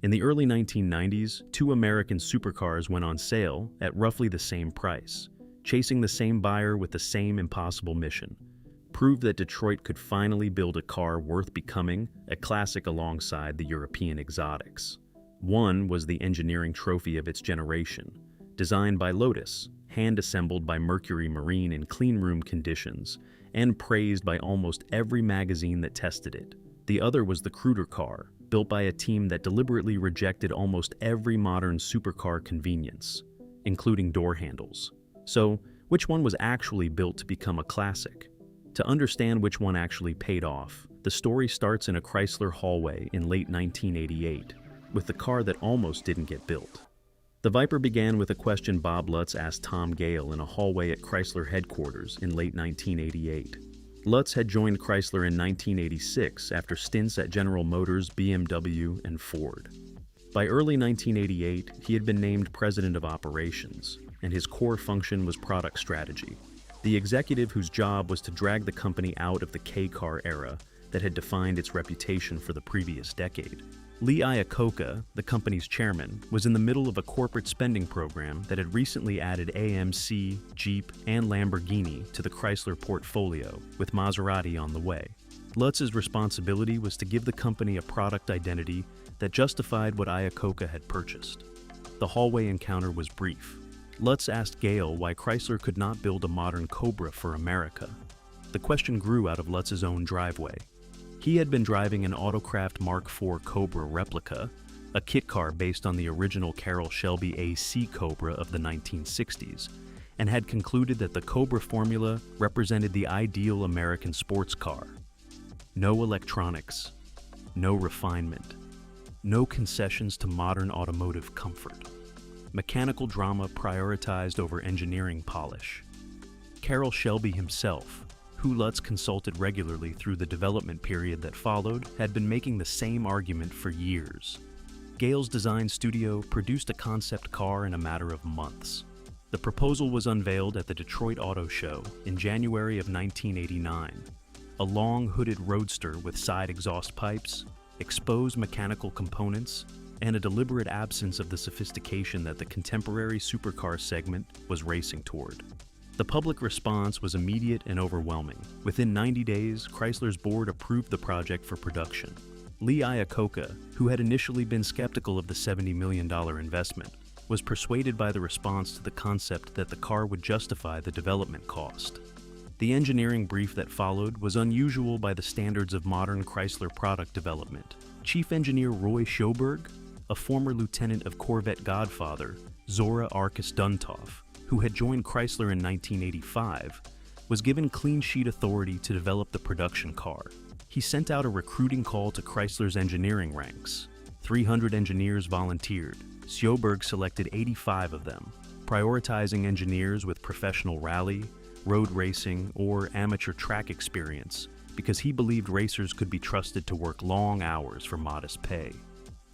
In the early 1990s, two American supercars went on sale at roughly the same price, chasing the same buyer with the same impossible mission: prove that Detroit could finally build a car worth becoming a classic alongside the European exotics. One was the engineering trophy of its generation, designed by Lotus, hand-assembled by Mercury Marine in cleanroom conditions, and praised by almost every magazine that tested it. The other was the Cruder car, built by a team that deliberately rejected almost every modern supercar convenience, including door handles. So, which one was actually built to become a classic? To understand which one actually paid off, the story starts in a Chrysler hallway in late 1988, with the car that almost didn't get built. The Viper began with a question Bob Lutz asked Tom Gale in a hallway at Chrysler headquarters in late 1988. Lutz had joined Chrysler in 1986 after stints at General Motors, BMW, and Ford. By early 1988, he had been named President of Operations, and his core function was product strategy, the executive whose job was to drag the company out of the K-car era that had defined its reputation for the previous decade. Lee Iacocca, the company's chairman, was in the middle of a corporate spending program that had recently added AMC, Jeep, and Lamborghini to the Chrysler portfolio, with Maserati on the way. Lutz's responsibility was to give the company a product identity that justified what Iacocca had purchased. The hallway encounter was brief. Lutz asked Gale why Chrysler could not build a modern Cobra for America. The question grew out of Lutz's own driveway. He had been driving an Autocraft Mark IV Cobra replica, a kit car based on the original Carroll Shelby AC Cobra of the 1960s, and had concluded that the Cobra formula represented the ideal American sports car. No electronics, no refinement, no concessions to modern automotive comfort. Mechanical drama prioritized over engineering polish. Carroll Shelby himself, who Lutz consulted regularly through the development period that followed, had been making the same argument for years. Gale's design studio produced a concept car in a matter of months. The proposal was unveiled at the Detroit Auto Show in January of 1989. A long hooded roadster with side exhaust pipes, exposed mechanical components, and a deliberate absence of the sophistication that the contemporary supercar segment was racing toward. The public response was immediate and overwhelming. Within 90 days, Chrysler's board approved the project for production. Lee Iacocca, who had initially been skeptical of the $70 million investment, was persuaded by the response to the concept that the car would justify the development cost. The engineering brief that followed was unusual by the standards of modern Chrysler product development. Chief Engineer Roy Schoberg, a former lieutenant of Corvette godfather Zora Arkus Duntov, who had joined Chrysler in 1985, was given clean sheet authority to develop the production car. He sent out a recruiting call to Chrysler's engineering ranks. 300 engineers volunteered. Schoberg selected 85 of them, prioritizing engineers with professional rally, road racing, or amateur track experience because he believed racers could be trusted to work long hours for modest pay.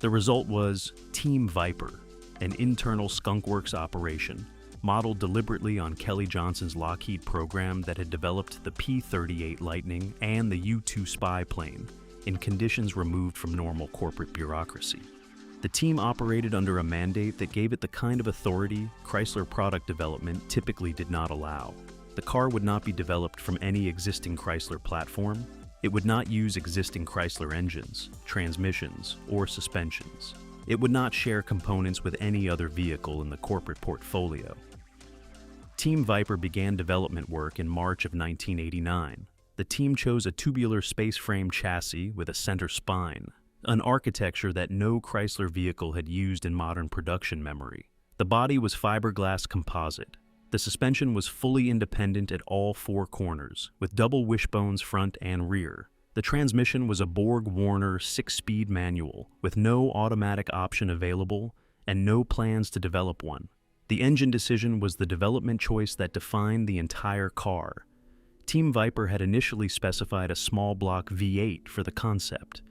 The result was Team Viper, an internal skunkworks operation modeled deliberately on Kelly Johnson's Lockheed program that had developed the P-38 Lightning and the U-2 spy plane in conditions removed from normal corporate bureaucracy. The team operated under a mandate that gave it the kind of authority Chrysler product development typically did not allow. The car would not be developed from any existing Chrysler platform. It would not use existing Chrysler engines, transmissions, or suspensions. It would not share components with any other vehicle in the corporate portfolio. Team Viper began development work in March of 1989. The team chose a tubular space frame chassis with a center spine, an architecture that no Chrysler vehicle had used in modern production memory. The body was fiberglass composite. The suspension was fully independent at all four corners, with double wishbones front and rear. The transmission was a Borg-Warner 6-speed manual, with no automatic option available and no plans to develop one. The engine decision was the development choice that defined the entire car. Team Viper had initially specified a small block V8 for the concept,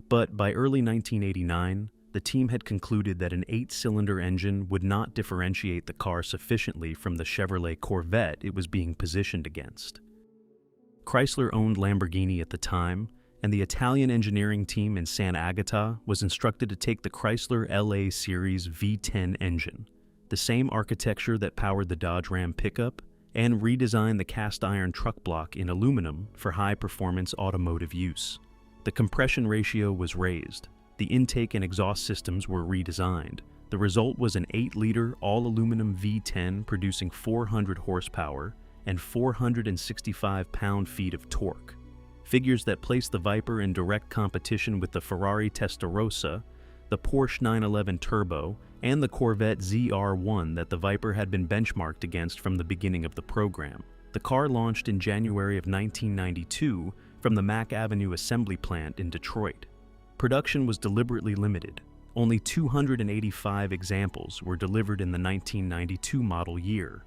but by early 1989, the team had concluded that an 8-cylinder engine would not differentiate the car sufficiently from the Chevrolet Corvette it was being positioned against. Chrysler owned Lamborghini at the time, and the Italian engineering team in Sant'Agata was instructed to take the Chrysler LA Series V10 engine, the same architecture that powered the Dodge Ram pickup, and redesign the cast-iron truck block in aluminum for high-performance automotive use. The compression ratio was raised, the intake and exhaust systems were redesigned. The result was an 8-liter all-aluminum V10 producing 400 horsepower and 465 pound-feet of torque. Figures that place the Viper in direct competition with the Ferrari Testarossa, the Porsche 911 Turbo, and the Corvette ZR-1 that the Viper had been benchmarked against from the beginning of the program. The car launched in January of 1992 from the Mack Avenue assembly plant in Detroit. Production was deliberately limited. Only 285 examples were delivered in the 1992 model year,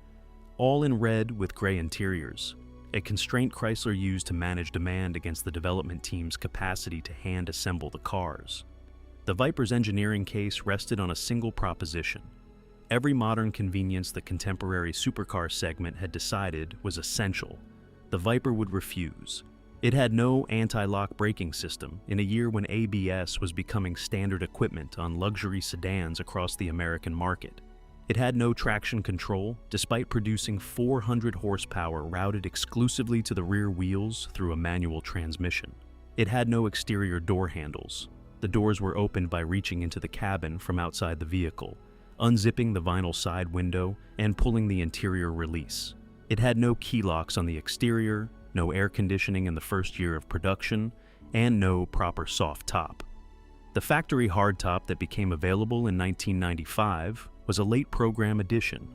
all in red with gray interiors, a constraint Chrysler used to manage demand against the development team's capacity to hand-assemble the cars. The Viper's engineering case rested on a single proposition. Every modern convenience the contemporary supercar segment had decided was essential. The Viper would refuse. It had no anti-lock braking system in a year when ABS was becoming standard equipment on luxury sedans across the American market. It had no traction control, despite producing 400 horsepower routed exclusively to the rear wheels through a manual transmission. It had no exterior door handles. The doors were opened by reaching into the cabin from outside the vehicle, unzipping the vinyl side window and pulling the interior release. It had no key locks on the exterior, no air conditioning in the first year of production, and no proper soft top. The factory hardtop that became available in 1995 was a late program addition,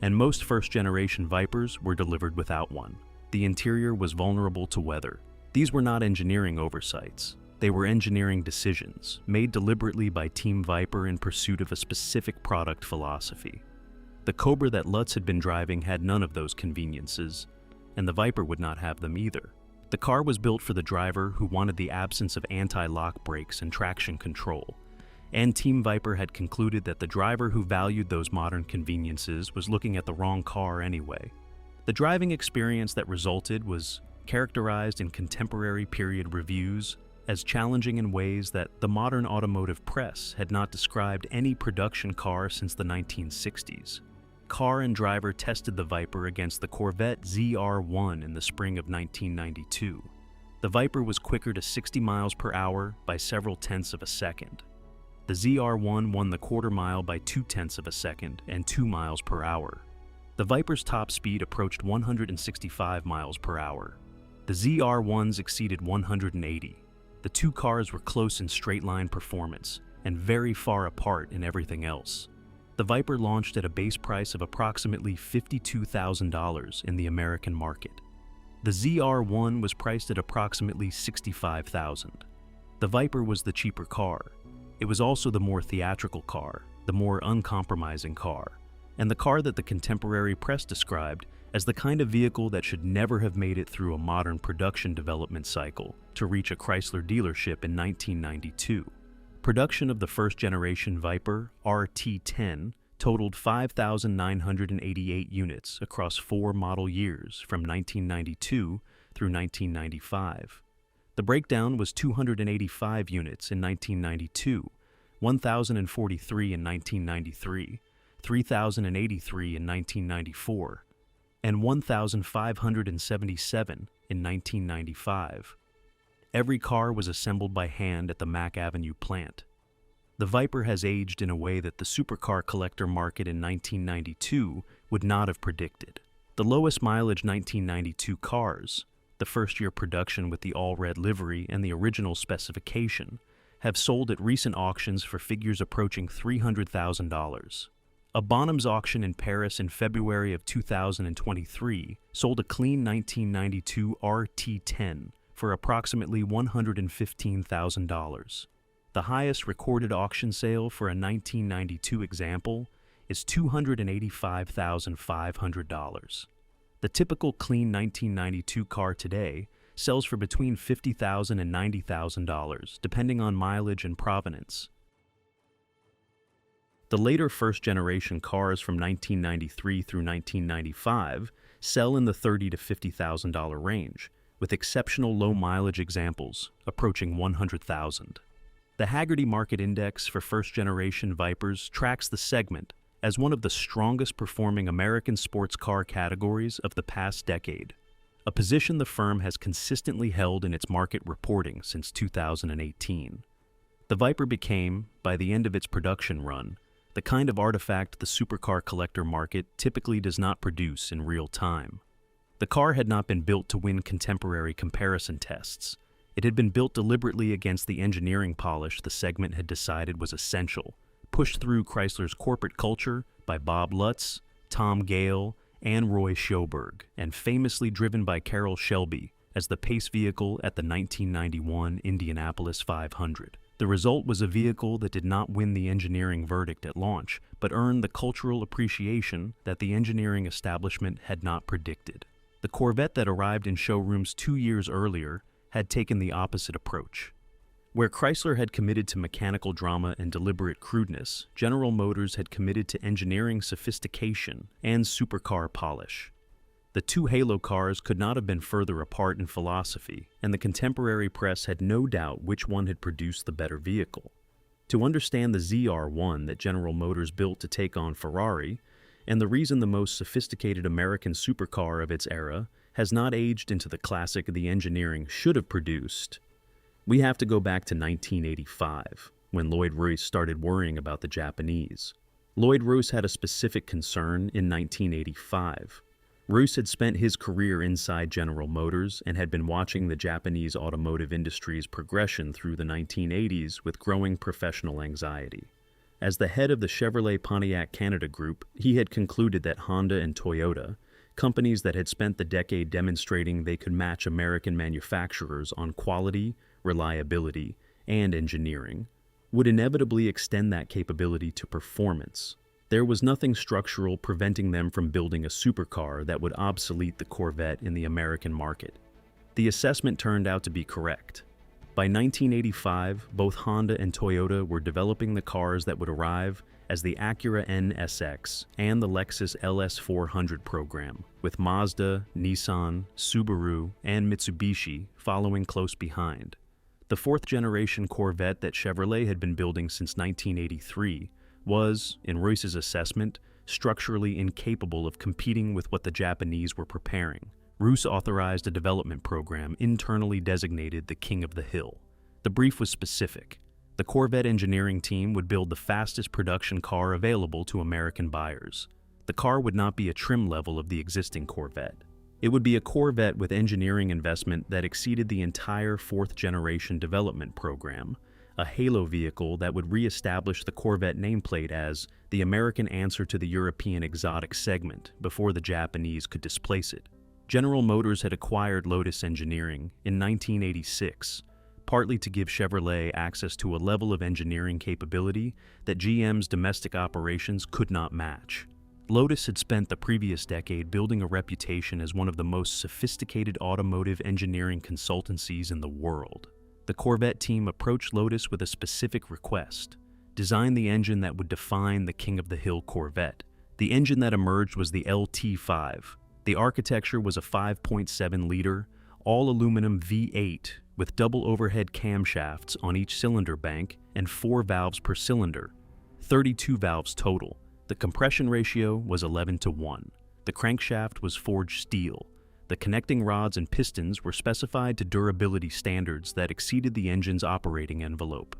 and most first-generation Vipers were delivered without one. The interior was vulnerable to weather. These were not engineering oversights. They were engineering decisions, made deliberately by Team Viper in pursuit of a specific product philosophy. The Cobra that Lutz had been driving had none of those conveniences, and the Viper would not have them either. The car was built for the driver who wanted the absence of anti-lock brakes and traction control, and Team Viper had concluded that the driver who valued those modern conveniences was looking at the wrong car anyway. The driving experience that resulted was characterized in contemporary period reviews as challenging in ways that the modern automotive press had not described any production car since the 1960s. Car and driver tested the Viper against the Corvette ZR-1 in the spring of 1992. The Viper was quicker to 60 miles per hour by several tenths of a second. The ZR-1 won the quarter mile by 2/10 of a second and 2 miles per hour. The Viper's top speed approached 165 miles per hour. The ZR-1's exceeded 180. The two cars were close in straight-line performance and very far apart in everything else. The Viper launched at a base price of approximately $52,000 in the American market. The ZR-1 was priced at approximately $65,000. The Viper was the cheaper car. It was also the more theatrical car, the more uncompromising car, and the car that the contemporary press described as the kind of vehicle that should never have made it through a modern production development cycle to reach a Chrysler dealership in 1992. Production of the first-generation Viper RT10 totaled 5,988 units across 4 model years from 1992 through 1995. The breakdown was 285 units in 1992, 1,043 in 1993, 3,083 in 1994, and 1,577 in 1995. Every car was assembled by hand at the Mack Avenue plant. The Viper has aged in a way that the supercar collector market in 1992 would not have predicted. The lowest mileage 1992 cars, the first-year production with the all-red livery and the original specification, have sold at recent auctions for figures approaching $300,000. A Bonhams auction in Paris in February of 2023 sold a clean 1992 RT10 for approximately $115,000. The highest recorded auction sale for a 1992 example is $285,500. The typical clean 1992 car today sells for between $50,000 and $90,000, depending on mileage and provenance. The later first-generation cars from 1993 through 1995 sell in the $30,000 to $50,000 range, with exceptional low-mileage examples approaching 100,000. The Hagerty Market Index for first-generation Vipers tracks the segment as one of the strongest-performing American sports car categories of the past decade, a position the firm has consistently held in its market reporting since 2018. The Viper became, by the end of its production run, the kind of artifact the supercar collector market typically does not produce in real time. The car had not been built to win contemporary comparison tests. It had been built deliberately against the engineering polish the segment had decided was essential, pushed through Chrysler's corporate culture by Bob Lutz, Tom Gale, and Roy Schoberg, and famously driven by Carroll Shelby as the pace vehicle at the 1991 Indianapolis 500. The result was a vehicle that did not win the engineering verdict at launch, but earned the cultural appreciation that the engineering establishment had not predicted. The Corvette that arrived in showrooms 2 years earlier had taken the opposite approach. Where Chrysler had committed to mechanical drama and deliberate crudeness, General Motors had committed to engineering sophistication and supercar polish. The two Halo cars could not have been further apart in philosophy, and the contemporary press had no doubt which one had produced the better vehicle. To understand the ZR-1 that General Motors built to take on Ferrari, and the reason the most sophisticated American supercar of its era has not aged into the classic the engineering should have produced, we have to go back to 1985, when Lloyd Royce started worrying about the Japanese. Lloyd Royce had a specific concern in 1985. Royce had spent his career inside General Motors and had been watching the Japanese automotive industry's progression through the 1980s with growing professional anxiety. As the head of the Chevrolet Pontiac Canada Group, he had concluded that Honda and Toyota, companies that had spent the decade demonstrating they could match American manufacturers on quality, reliability, and engineering, would inevitably extend that capability to performance. There was nothing structural preventing them from building a supercar that would obsolete the Corvette in the American market. The assessment turned out to be correct. By 1985, both Honda and Toyota were developing the cars that would arrive as the Acura NSX and the Lexus LS400 program, with Mazda, Nissan, Subaru, and Mitsubishi following close behind. The fourth-generation Corvette that Chevrolet had been building since 1983 was, in Royce's assessment, structurally incapable of competing with what the Japanese were preparing. Royce authorized a development program internally designated the King of the Hill. The brief was specific. The Corvette engineering team would build the fastest production car available to American buyers. The car would not be a trim level of the existing Corvette. It would be a Corvette with engineering investment that exceeded the entire fourth-generation development program, a Halo vehicle that would re-establish the Corvette nameplate as the American answer to the European exotic segment before the Japanese could displace it. General Motors had acquired Lotus Engineering in 1986, partly to give Chevrolet access to a level of engineering capability that GM's domestic operations could not match. Lotus had spent the previous decade building a reputation as one of the most sophisticated automotive engineering consultancies in the world. The Corvette team approached Lotus with a specific request: design the engine that would define the King of the Hill Corvette. The engine that emerged was the LT5. The architecture was a 5.7-liter, all-aluminum V8 with double overhead camshafts on each cylinder bank and 4 valves per cylinder, 32 valves total. The compression ratio was 11:1. The crankshaft was forged steel. The connecting rods and pistons were specified to durability standards that exceeded the engine's operating envelope.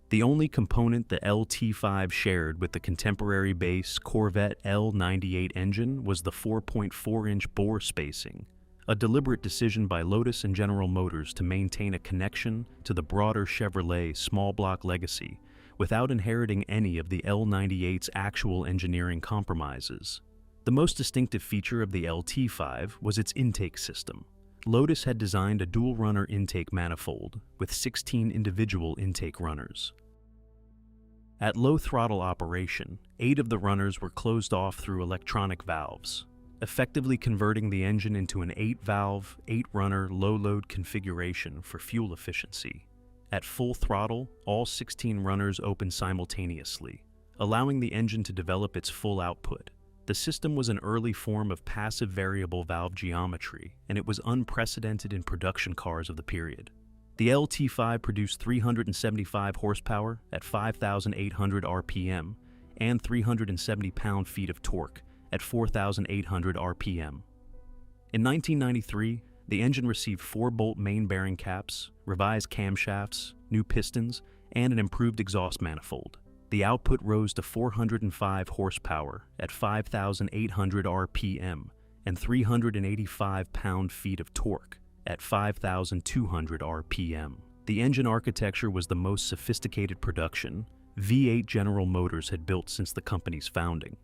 The only component the LT5 shared with the contemporary base Corvette L98 engine was the 4.4-inch bore spacing, a deliberate decision by Lotus and General Motors to maintain a connection to the broader Chevrolet small block legacy without inheriting any of the L98's actual engineering compromises. The most distinctive feature of the LT5 was its intake system. Lotus had designed a dual-runner intake manifold with 16 individual intake runners. At low throttle operation, 8 of the runners were closed off through electronic valves, effectively converting the engine into an 8-valve, 8-runner low-load configuration for fuel efficiency. At full throttle, all 16 runners opened simultaneously, allowing the engine to develop its full output. The system was an early form of passive variable valve geometry, and it was unprecedented in production cars of the period. The LT5 produced 375 horsepower at 5,800 RPM and 370 pound-feet of torque at 4,800 RPM. In 1993, the engine received 4-bolt main bearing caps, revised camshafts, new pistons, and an improved exhaust manifold. The output rose to 405 horsepower at 5,800 RPM and 385 pound-feet of torque at 5,200 RPM. The engine architecture was the most sophisticated production V8 General Motors had built since the company's founding.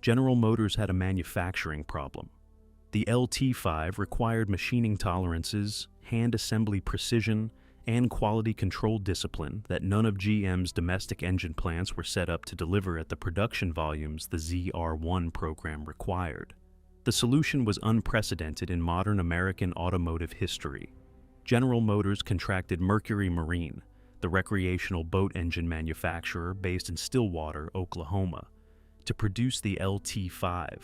General Motors had a manufacturing problem. The LT5 required machining tolerances, hand assembly precision, and quality control discipline that none of GM's domestic engine plants were set up to deliver at the production volumes the ZR-1 program required. The solution was unprecedented in modern American automotive history. General Motors contracted Mercury Marine, the recreational boat engine manufacturer based in Stillwater, Oklahoma, to produce the LT5.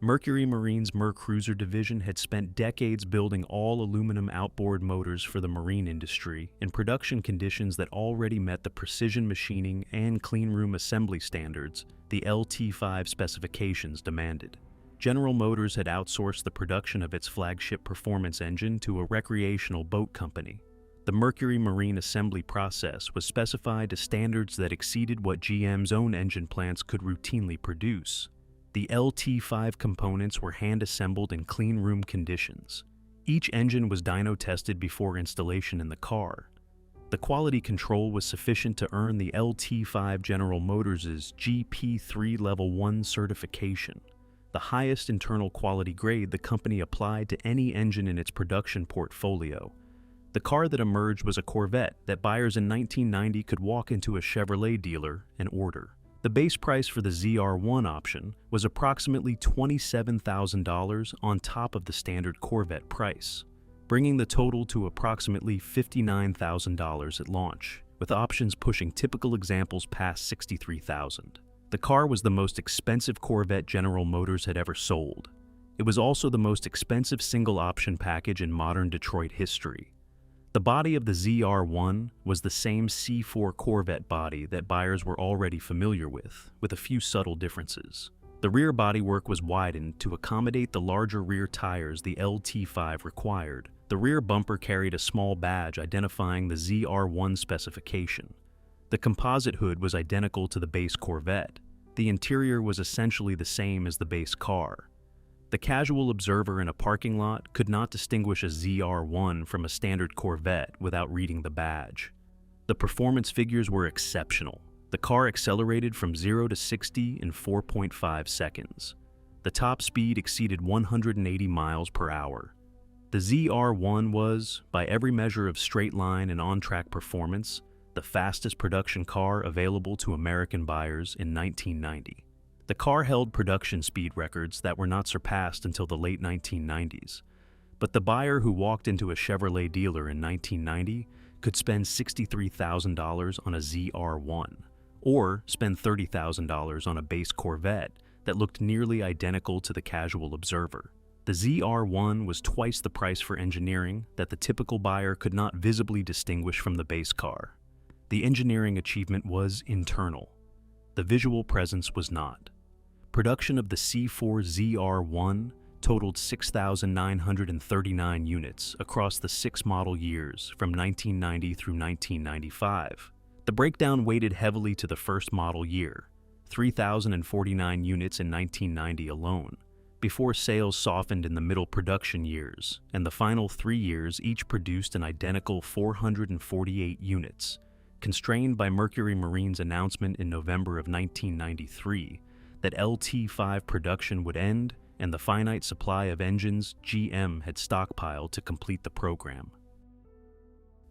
Mercury Marine's Mercruiser division had spent decades building all-aluminum outboard motors for the marine industry in production conditions that already met the precision machining and cleanroom assembly standards the LT5 specifications demanded. General Motors had outsourced the production of its flagship performance engine to a recreational boat company. The Mercury Marine assembly process was specified to standards that exceeded what GM's own engine plants could routinely produce. The LT5 components were hand-assembled in clean room conditions. Each engine was dyno tested before installation in the car. The quality control was sufficient to earn the LT5 General Motors' GP3 Level 1 certification, the highest internal quality grade the company applied to any engine in its production portfolio. The car that emerged was a Corvette that buyers in 1990 could walk into a Chevrolet dealer and order. The base price for the ZR-1 option was approximately $27,000 on top of the standard Corvette price, bringing the total to approximately $59,000 at launch, with options pushing typical examples past $63,000. The car was the most expensive Corvette General Motors had ever sold. It was also the most expensive single-option package in modern Detroit history. The body of the ZR-1 was the same C4 Corvette body that buyers were already familiar with a few subtle differences. The rear bodywork was widened to accommodate the larger rear tires the LT5 required. The rear bumper carried a small badge identifying the ZR-1 specification. The composite hood was identical to the base Corvette. The interior was essentially the same as the base car. The casual observer in a parking lot could not distinguish a ZR-1 from a standard Corvette without reading the badge. The performance figures were exceptional. The car accelerated from 0 to 60 in 4.5 seconds. The top speed exceeded 180 miles per hour. The ZR-1 was, by every measure of straight line and on-track performance, the fastest production car available to American buyers in 1990. The car held production speed records that were not surpassed until the late 1990s, but the buyer who walked into a Chevrolet dealer in 1990 could spend $63,000 on a ZR-1, or spend $30,000 on a base Corvette that looked nearly identical to the casual observer. The ZR-1 was twice the price for engineering that the typical buyer could not visibly distinguish from the base car. The engineering achievement was internal. The visual presence was not. Production of the C4 ZR-1 totaled 6,939 units across the 6 model years from 1990 through 1995. The breakdown weighted heavily to the first model year, 3,049 units in 1990 alone, before sales softened in the middle production years, and the final 3 years each produced an identical 448 units, constrained by Mercury Marine's announcement in November of 1993 that LT5 production would end and the finite supply of engines GM had stockpiled to complete the program.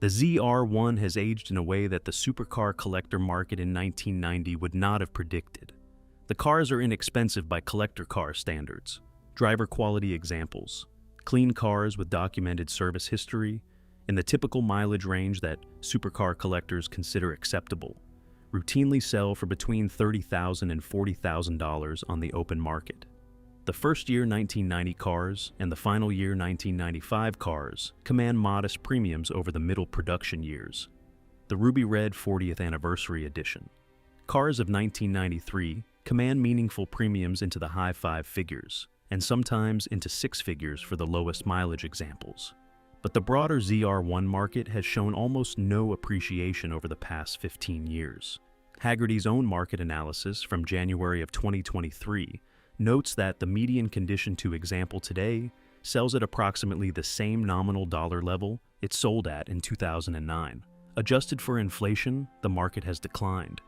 The ZR-1 has aged in a way that the supercar collector market in 1990 would not have predicted. The cars are inexpensive by collector car standards. Driver quality examples: clean cars with documented service history, in the typical mileage range that supercar collectors consider acceptable. routinely sell for between $30,000 and $40,000 on the open market. The first-year 1990 cars and the final-year 1995 cars command modest premiums over the middle production years. The Ruby Red 40th Anniversary Edition. Cars of 1993 command meaningful premiums into the high five figures, and sometimes into six figures for the lowest mileage examples. But the broader ZR1 market has shown almost no appreciation over the past 15 years. Hagerty's own market analysis from January of 2023 notes that the median condition to example today sells at approximately the same nominal dollar level it sold at in 2009. Adjusted for inflation, the market has declined.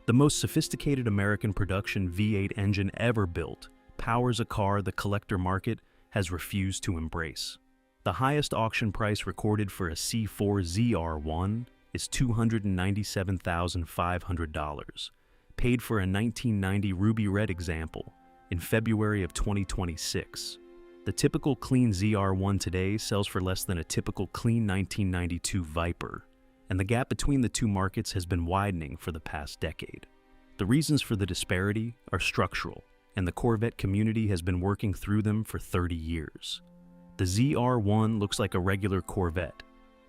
The most sophisticated American production V8 engine ever built powers a car the collector market has refused to embrace. The highest auction price recorded for a C4 ZR-1 is $297,500, paid for a 1990 Ruby Red example in February of 2026. The typical clean ZR-1 today sells for less than a typical clean 1992 Viper, and the gap between the two markets has been widening for the past decade. The reasons for the disparity are structural, and the Corvette community has been working through them for 30 years. The ZR-1 looks like a regular Corvette.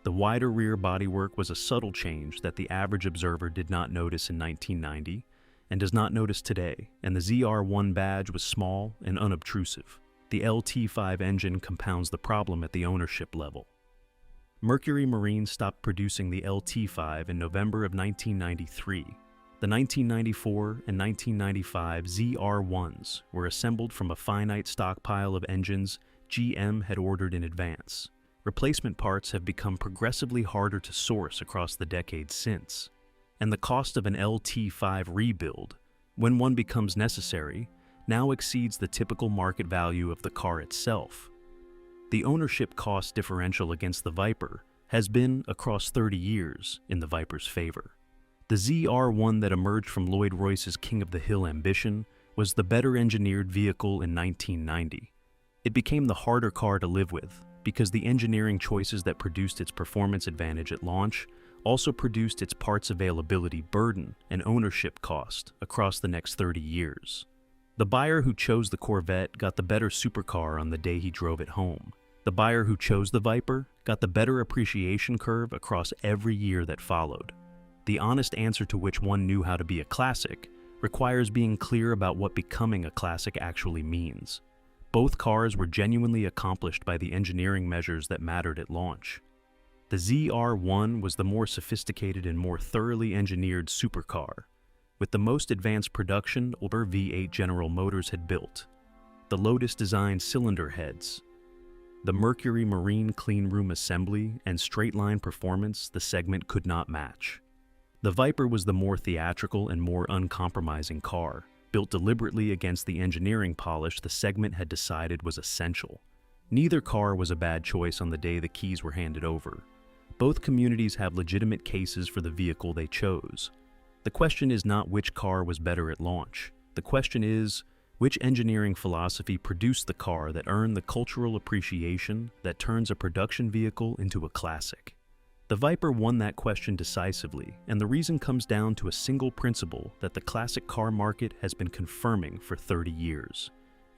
The wider rear bodywork was a subtle change that the average observer did not notice in 1990 and does not notice today, and the ZR-1 badge was small and unobtrusive. The LT5 engine compounds the problem at the ownership level. Mercury Marine stopped producing the LT5 in November of 1993. The 1994 and 1995 ZR-1s were assembled from a finite stockpile of engines GM had ordered in advance. Replacement parts have become progressively harder to source across the decades since, and the cost of an LT5 rebuild, when one becomes necessary, now exceeds the typical market value of the car itself. The ownership cost differential against the Viper has been, across 30 years, in the Viper's favor. The ZR-1 that emerged from Lloyd Royce's King of the Hill ambition was the better engineered vehicle in 1990. It became the harder car to live with because the engineering choices that produced its performance advantage at launch also produced its parts availability burden and ownership cost across the next 30 years. The buyer who chose the Corvette got the better supercar on the day he drove it home. The buyer who chose the Viper got the better appreciation curve across every year that followed. The honest answer to which one knew how to be a classic requires being clear about what becoming a classic actually means. Both cars were genuinely accomplished by the engineering measures that mattered at launch. The ZR-1 was the more sophisticated and more thoroughly engineered supercar, with the most advanced production older V8 General Motors had built, the Lotus-designed cylinder heads, the Mercury Marine cleanroom assembly and straight-line performance the segment could not match. The Viper was the more theatrical and more uncompromising car, built deliberately against the engineering polish the segment had decided was essential. Neither car was a bad choice on the day the keys were handed over. Both communities have legitimate cases for the vehicle they chose. The question is not which car was better at launch. The question is, which engineering philosophy produced the car that earned the cultural appreciation that turns a production vehicle into a classic? The Viper won that question decisively, and the reason comes down to a single principle that the classic car market has been confirming for 30 years.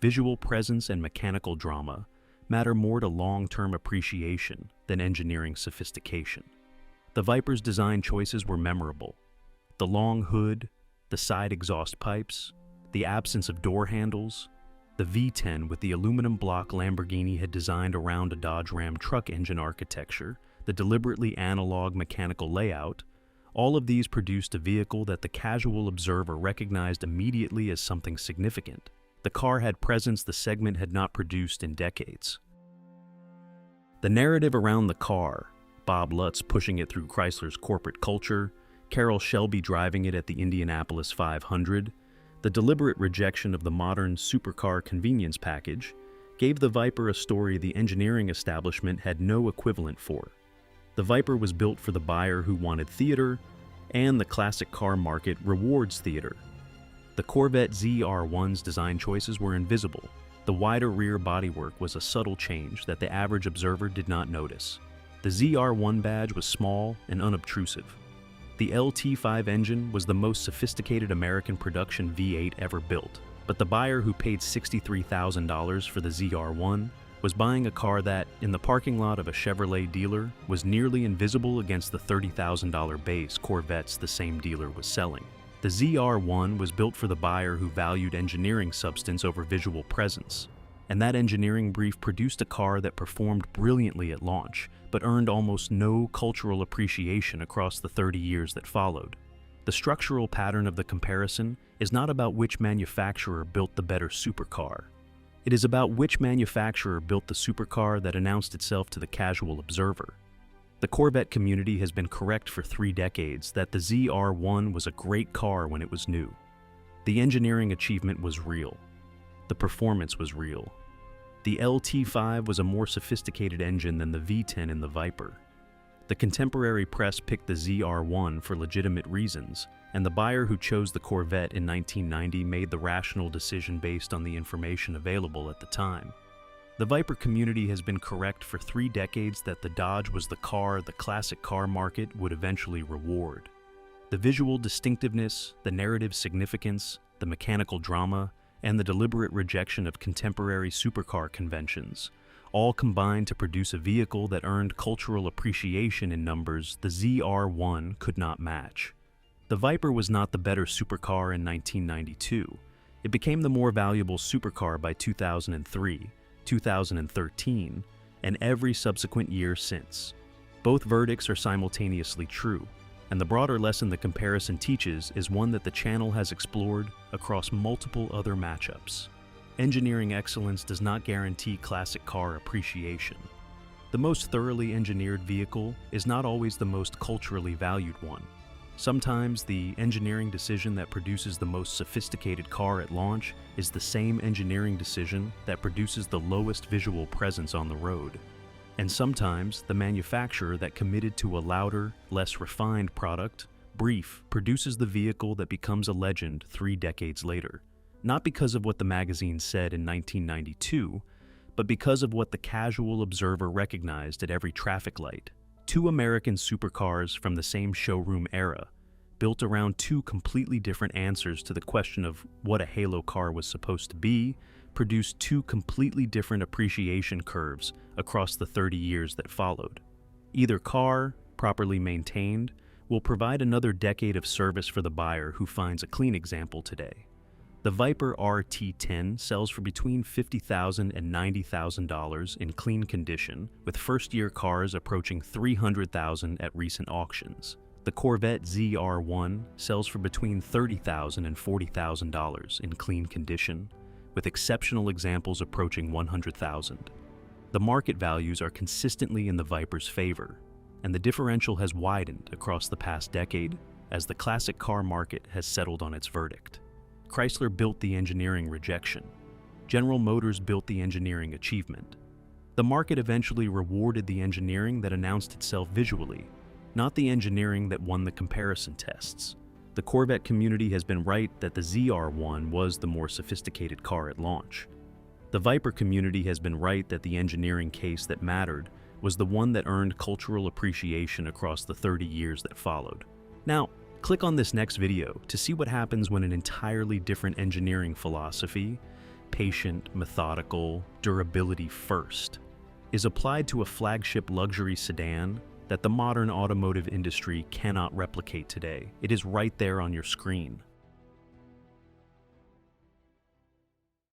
Visual presence and mechanical drama matter more to long-term appreciation than engineering sophistication. The Viper's design choices were memorable. The long hood, the side exhaust pipes, the absence of door handles, the V10 with the aluminum block Lamborghini had designed around a Dodge Ram truck engine architecture, the deliberately analog mechanical layout, all of these produced a vehicle that the casual observer recognized immediately as something significant. The car had presence the segment had not produced in decades. The narrative around the car, Bob Lutz pushing it through Chrysler's corporate culture, Carroll Shelby driving it at the Indianapolis 500, the deliberate rejection of the modern supercar convenience package, gave the Viper a story the engineering establishment had no equivalent for. The Viper was built for the buyer who wanted theater, and the classic car market rewards theater. The Corvette ZR-1's design choices were invisible. The wider rear bodywork was a subtle change that the average observer did not notice. The ZR-1 badge was small and unobtrusive. The LT5 engine was the most sophisticated American production V8 ever built, but the buyer who paid $63,000 for the ZR-1 was buying a car that, in the parking lot of a Chevrolet dealer, was nearly invisible against the $30,000 base Corvettes the same dealer was selling. The ZR-1 was built for the buyer who valued engineering substance over visual presence, and that engineering brief produced a car that performed brilliantly at launch, but earned almost no cultural appreciation across the 30 years that followed. The structural pattern of the comparison is not about which manufacturer built the better supercar. It is about which manufacturer built the supercar that announced itself to the casual observer. The Corvette community has been correct for 3 decades that the ZR-1 was a great car when it was new. The engineering achievement was real. The performance was real. The LT5 was a more sophisticated engine than the V10 in the Viper. The contemporary press picked the ZR-1 for legitimate reasons, and the buyer who chose the Corvette in 1990 made the rational decision based on the information available at the time. The Viper community has been correct for 3 decades that the Dodge was the car the classic car market would eventually reward. The visual distinctiveness, the narrative significance, the mechanical drama, and the deliberate rejection of contemporary supercar conventions all combined to produce a vehicle that earned cultural appreciation in numbers the ZR-1 could not match. The Viper was not the better supercar in 1992. It became the more valuable supercar by 2003, 2013, and every subsequent year since. Both verdicts are simultaneously true, and the broader lesson the comparison teaches is one that the channel has explored across multiple other matchups. Engineering excellence does not guarantee classic car appreciation. The most thoroughly engineered vehicle is not always the most culturally valued one. Sometimes the engineering decision that produces the most sophisticated car at launch is the same engineering decision that produces the lowest visual presence on the road. And sometimes the manufacturer that committed to a louder, less refined product brief produces the vehicle that becomes a legend 3 decades later. Not because of what the magazine said in 1992, but because of what the casual observer recognized at every traffic light. 2 American supercars from the same showroom era, built around 2 completely different answers to the question of what a halo car was supposed to be, produced 2 completely different appreciation curves across the 30 years that followed. Either car, properly maintained, will provide another decade of service for the buyer who finds a clean example today. The Viper RT10 sells for between $50,000 and $90,000 in clean condition, with first-year cars approaching $300,000 at recent auctions. The Corvette ZR-1 sells for between $30,000 and $40,000 in clean condition, with exceptional examples approaching $100,000. The market values are consistently in the Viper's favor, and the differential has widened across the past decade as the classic car market has settled on its verdict. Chrysler built the engineering rejection. General Motors built the engineering achievement. The market eventually rewarded the engineering that announced itself visually, not the engineering that won the comparison tests. The Corvette community has been right that the ZR-1 was the more sophisticated car at launch. The Viper community has been right that the engineering case that mattered was the one that earned cultural appreciation across the 30 years that followed. Now, click on this next video to see what happens when an entirely different engineering philosophy, patient, methodical, durability first, is applied to a flagship luxury sedan that the modern automotive industry cannot replicate today. It is right there on your screen.